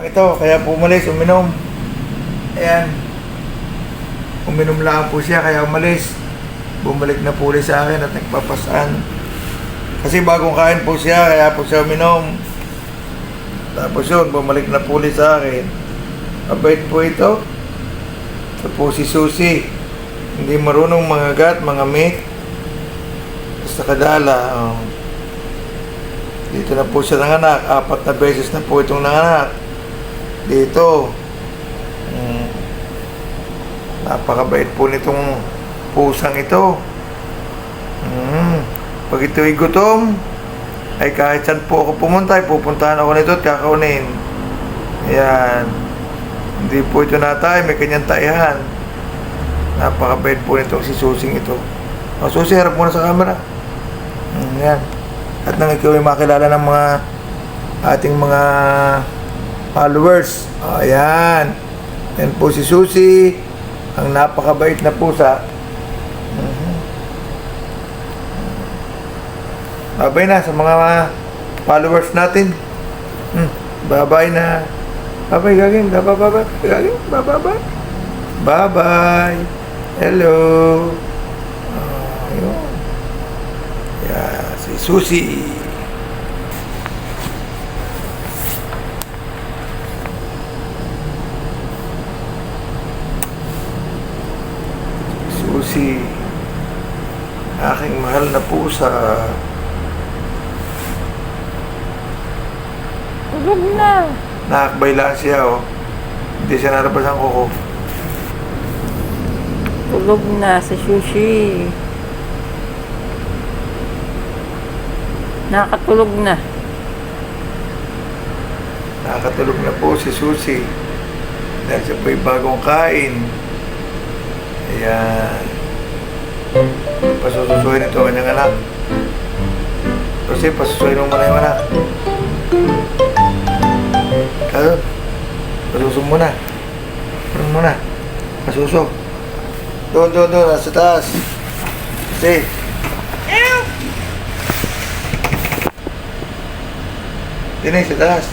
Ito, kaya pumalis, uminom. Ayan. Uminom lang po siya, kaya umalis. Bumalik na po ulit sa akin at nagpapasaan. Kasi bagong kain po siya, kaya po siya uminom. Tapos yun, bumalik na po ulit sa akin. Mabait po ito. Ito po si Susie. Hindi marunong mangagat, mangamit. Basta kadala. Oh. Dito na po siya nanganak. 4 na beses na po itong nanganak. Dito. Napakabait po nitong pusang ito. Pag ito'y gutom, ay kahit saan po ako pumunta, ay pupuntahan ako nito at kakaunin. Ayan. Hindi po ito natay, may kanyang taihan. Napakabait po nitong si Susing ito. O Susie, harap muna sa camera. Ayan. At nang ikaw ay makilala ng mga ating mga followers. Ayan. Yan po si Susie, ang napakabait na pusa. Babay na sa mga followers natin. Babay na. Babay, gagawin. Babay. Gagawin. Babay. Babay. Hello. Ayun. Yeah, si Susie. Susie. Aking mahal na pusa. Tulog na. Nakakbay lang siya, oh. Hindi siya narabas ang kuko. Tulog na si Susie. Nakatulog na. Nakakatulog na po si Susie. Dahil siya po'y bagong kain. Ayan. Pasususuhin ito ang kanyang anak. Kasi pasusuhin mo muna yung anak. Kaya, pasusun mo na. Ano mo na? Pasuso. Doon, nasa taas. Kasi, dinay sa taas.